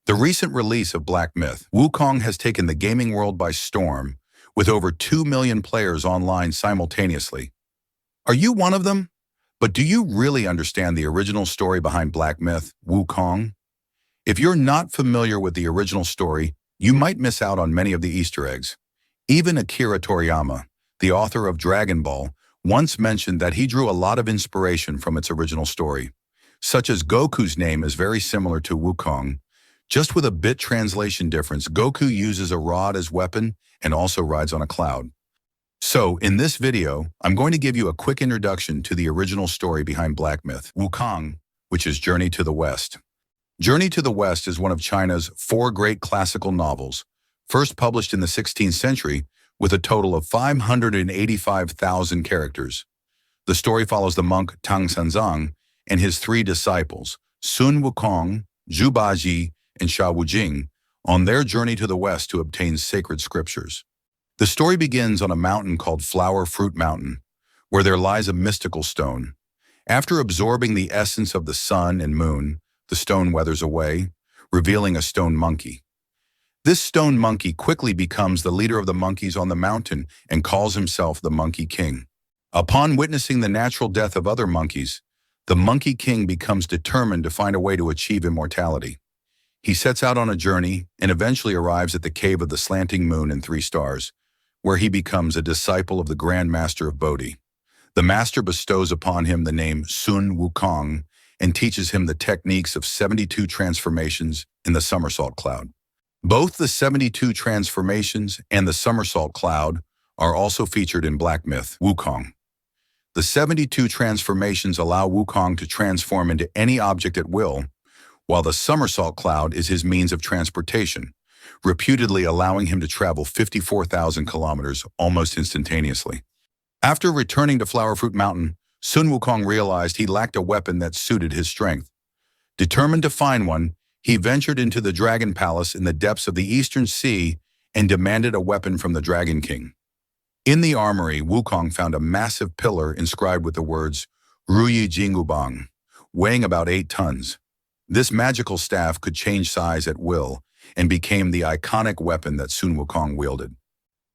The recent release of Black Myth, Wukong has taken the gaming world by storm, with over 2 million players online simultaneously. Are you one of them? But do you really understand the original story behind Black Myth, Wukong? If you're not familiar with the original story, you might miss out on many of the Easter eggs. Even Akira Toriyama, the author of Dragon Ball, once mentioned that he drew a lot of inspiration from its original story, such as Goku's name is very similar to Wukong. Just with a bit translation difference, Goku uses a rod as weapon and also rides on a cloud. So, in this video, I'm going to give you a quick introduction to the original story behind Black Myth, Wukong, which is Journey to the West. Journey to the West is one of China's 4 great classical novels, first published in the 16th century with a total of 585,000 characters. The story follows the monk Tang Sanzang and his 3 disciples, Sun Wukong, Zhu Baji, and Sha Wujing, on their journey to the West to obtain sacred scriptures. The story begins on a mountain called Flower Fruit Mountain, where there lies a mystical stone. After absorbing the essence of the sun and moon, the stone weathers away, revealing a stone monkey. This stone monkey quickly becomes the leader of the monkeys on the mountain and calls himself the Monkey King. Upon witnessing the natural death of other monkeys, the Monkey King becomes determined to find a way to achieve immortality. He sets out on a journey and eventually arrives at the cave of the slanting moon and 3 stars, where he becomes a disciple of the Grand Master of Bodhi. The master bestows upon him the name Sun Wukong and teaches him the techniques of 72 transformations in the somersault cloud. Both the 72 transformations and the somersault cloud are also featured in Black Myth, Wukong. The 72 transformations allow Wukong to transform into any object at will, while the somersault cloud is his means of transportation, reputedly allowing him to travel 54,000 kilometers almost instantaneously. After returning to Flower Fruit Mountain, Sun Wukong realized he lacked a weapon that suited his strength. Determined to find one, he ventured into the Dragon Palace in the depths of the Eastern Sea and demanded a weapon from the Dragon King. In the armory, Wukong found a massive pillar inscribed with the words Ruyi Jingubang, weighing about 8 tons. This magical staff could change size at will and became the iconic weapon that Sun Wukong wielded.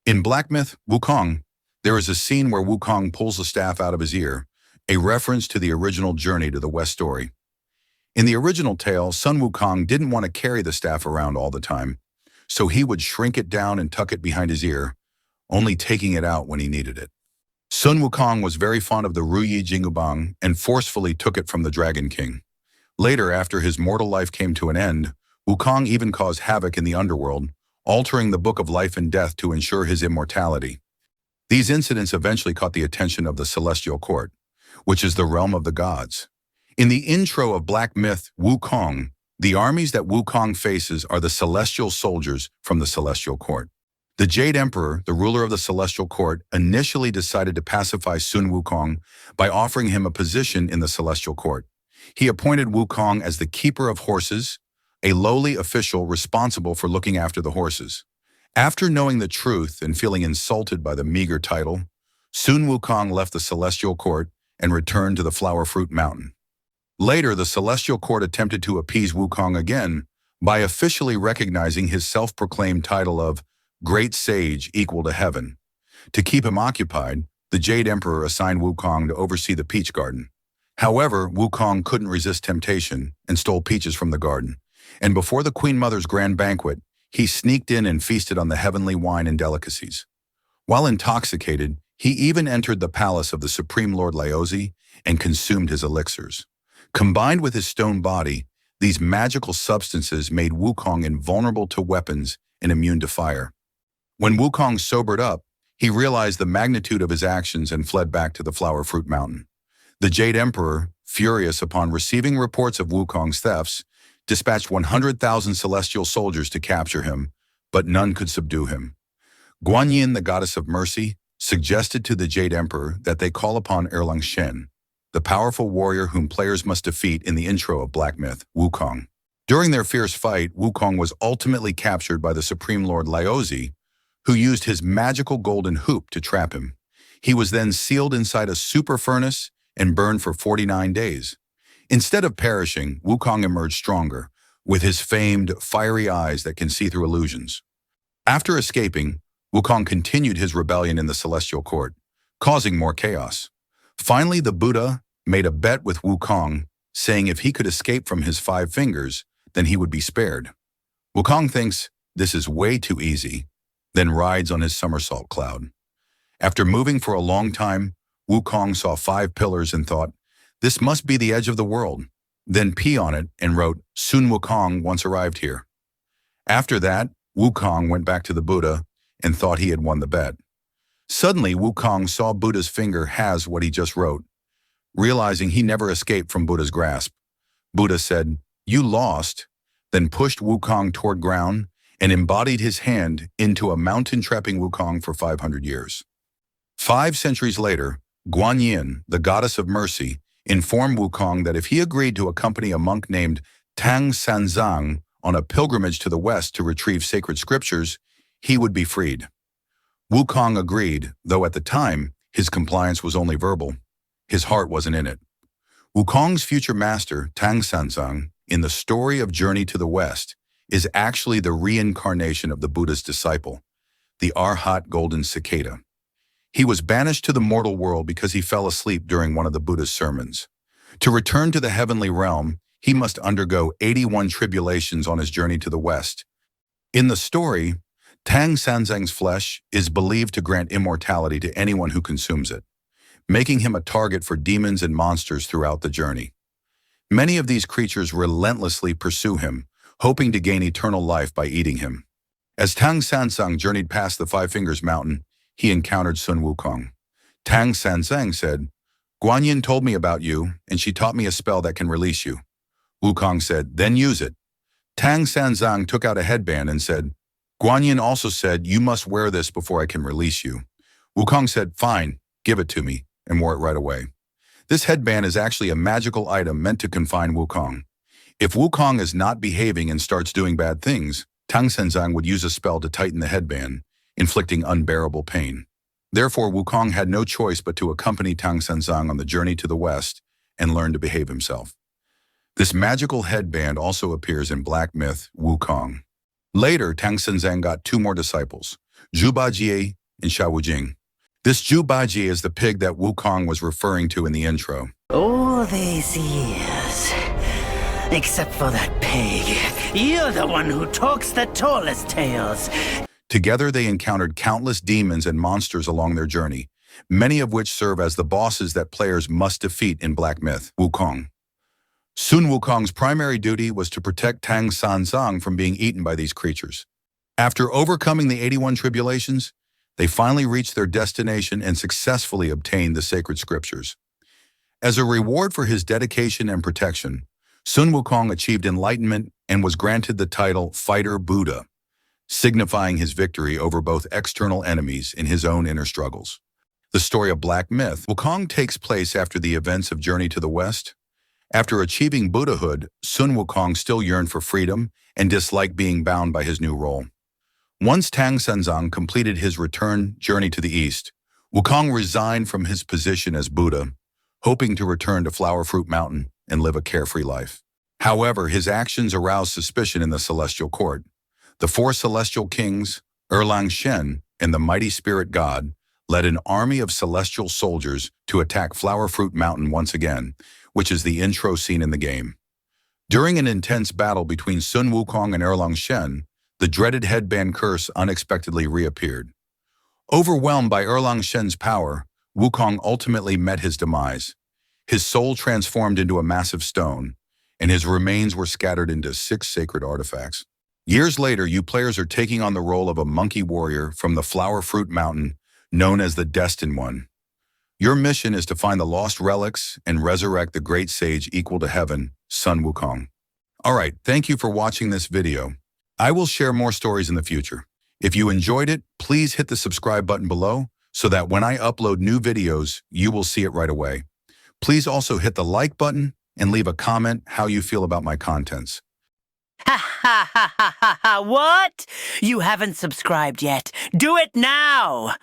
In Black Myth, Wukong, there is a scene where Wukong pulls the staff out of his ear, a reference to the original Journey to the West story. In the original tale, Sun Wukong didn't want to carry the staff around all the time, so he would shrink it down and tuck it behind his ear, only taking it out when he needed it. Sun Wukong was very fond of the Ruyi Jingubang and forcefully took it from the Dragon King. Later, after his mortal life came to an end, Wukong even caused havoc in the underworld, altering the Book of Life and Death to ensure his immortality. These incidents eventually caught the attention of the Celestial Court, which is the realm of the gods. In the intro of Black Myth, Wukong, the armies that Wukong faces are the celestial soldiers from the Celestial Court. The Jade Emperor, the ruler of the Celestial Court, initially decided to pacify Sun Wukong by offering him a position in the Celestial Court. He appointed Wukong as the keeper of horses, a lowly official responsible for looking after the horses. After knowing the truth and feeling insulted by the meager title, Sun Wukong left the Celestial Court and returned to the Flower Fruit Mountain. Later, the Celestial Court attempted to appease Wukong again by officially recognizing his self-proclaimed title of Great Sage equal to Heaven. To keep him occupied, the Jade Emperor assigned Wukong to oversee the peach garden. However, Wukong couldn't resist temptation and stole peaches from the garden, and before the Queen Mother's grand banquet, he sneaked in and feasted on the heavenly wine and delicacies. While intoxicated, he even entered the palace of the Supreme Lord Laozi and consumed his elixirs. Combined with his stone body, these magical substances made Wukong invulnerable to weapons and immune to fire. When Wukong sobered up, he realized the magnitude of his actions and fled back to the Flower Fruit Mountain. The Jade Emperor, furious upon receiving reports of Wukong's thefts, dispatched 100,000 celestial soldiers to capture him, but none could subdue him. Guanyin, the goddess of mercy, suggested to the Jade Emperor that they call upon Erlang Shen, the powerful warrior whom players must defeat in the intro of Black Myth, Wukong. During their fierce fight, Wukong was ultimately captured by the Supreme Lord Laozi, who used his magical golden hoop to trap him. He was then sealed inside a super furnace and burned for 49 days. Instead of perishing, Wukong emerged stronger, with his famed fiery eyes that can see through illusions. After escaping, Wukong continued his rebellion in the celestial court, causing more chaos. Finally, the Buddha made a bet with Wukong, saying if he could escape from his 5 fingers, then he would be spared. Wukong thinks this is way too easy, then rides on his somersault cloud. After moving for a long time, Wukong saw 5 pillars and thought, this must be the edge of the world, then pee on it and wrote, Sun Wukong once arrived here. After that, Wukong went back to the Buddha and thought he had won the bet. Suddenly, Wukong saw Buddha's finger has what he just wrote. Realizing he never escaped from Buddha's grasp, Buddha said, you lost, then pushed Wukong toward ground and embodied his hand into a mountain, trapping Wukong for 500 years. 5 centuries later, Guanyin, the goddess of mercy, informed Wukong that if he agreed to accompany a monk named Tang Sanzang on a pilgrimage to the west to retrieve sacred scriptures, he would be freed. Wukong agreed, though at the time, his compliance was only verbal. His heart wasn't in it. Wukong's future master, Tang Sanzang, in the story of Journey to the West, is actually the reincarnation of the Buddha's disciple, the Arhat golden cicada. He was banished to the mortal world because he fell asleep during one of the Buddha's sermons. To return to the heavenly realm, he must undergo 81 tribulations on his journey to the West. In the story, Tang Sanzang's flesh is believed to grant immortality to anyone who consumes it, making him a target for demons and monsters throughout the journey. Many of these creatures relentlessly pursue him, hoping to gain eternal life by eating him. As Tang Sanzang journeyed past the 5 Fingers Mountain, he encountered Sun Wukong. Tang Sanzang said, Guanyin told me about you, and she taught me a spell that can release you. Wukong said, then use it. Tang Sanzang took out a headband and said, Guanyin also said, you must wear this before I can release you. Wukong said, fine, give it to me, and wore it right away. This headband is actually a magical item meant to confine Wukong. If Wukong is not behaving and starts doing bad things, Tang Sanzang would use a spell to tighten the headband, inflicting unbearable pain. Therefore, Wukong had no choice but to accompany Tang Sanzang on the journey to the west and learn to behave himself. This magical headband also appears in black myth Wukong. Later, Tang Sanzang got 2 more disciples, Zhu Bajie and Sha Wujing. This Zhu Bajie is the pig that Wukong was referring to in the intro. All these years, except for that pig, you're the one who talks the tallest tales. Together, they encountered countless demons and monsters along their journey, many of which serve as the bosses that players must defeat in black myth Wukong. Sun Wukong's primary duty was to protect Tang Sanzang from being eaten by these creatures. After overcoming the 81 tribulations, they finally reached their destination and successfully obtained the sacred scriptures. As a reward for his dedication and protection, Sun Wukong achieved enlightenment and was granted the title Fighter Buddha, signifying his victory over both external enemies in his own inner struggles. The story of black myth Wukong takes place after the events of Journey to the West. After achieving Buddhahood, Sun Wukong still yearned for freedom and disliked being bound by his new role. Once Tang Sanzang completed his return journey to the east, Wukong resigned from his position as Buddha, hoping to return to Flower Fruit Mountain and live a carefree life. However, his actions aroused suspicion in the celestial court. The 4 celestial kings, Erlang Shen and the mighty spirit god, led an army of celestial soldiers to attack Flower Fruit Mountain once again, which is the intro scene in the game. During an intense battle between Sun Wukong and Erlang Shen, the dreaded headband curse unexpectedly reappeared. Overwhelmed by Erlang Shen's power, Wukong ultimately met his demise. His soul transformed into a massive stone, and his remains were scattered into 6 sacred artifacts. Years later, you players are taking on the role of a monkey warrior from the Flower Fruit Mountain, known as the Destined One. Your mission is to find the lost relics and resurrect the great sage equal to heaven, Sun Wukong. Alright, thank you for watching this video. I will share more stories in the future. If you enjoyed it, please hit the subscribe button below so that when I upload new videos, you will see it right away. Please also hit the like button and leave a comment how you feel about my contents. Ha ha ha ha ha ha! What? You haven't subscribed yet? Do it now!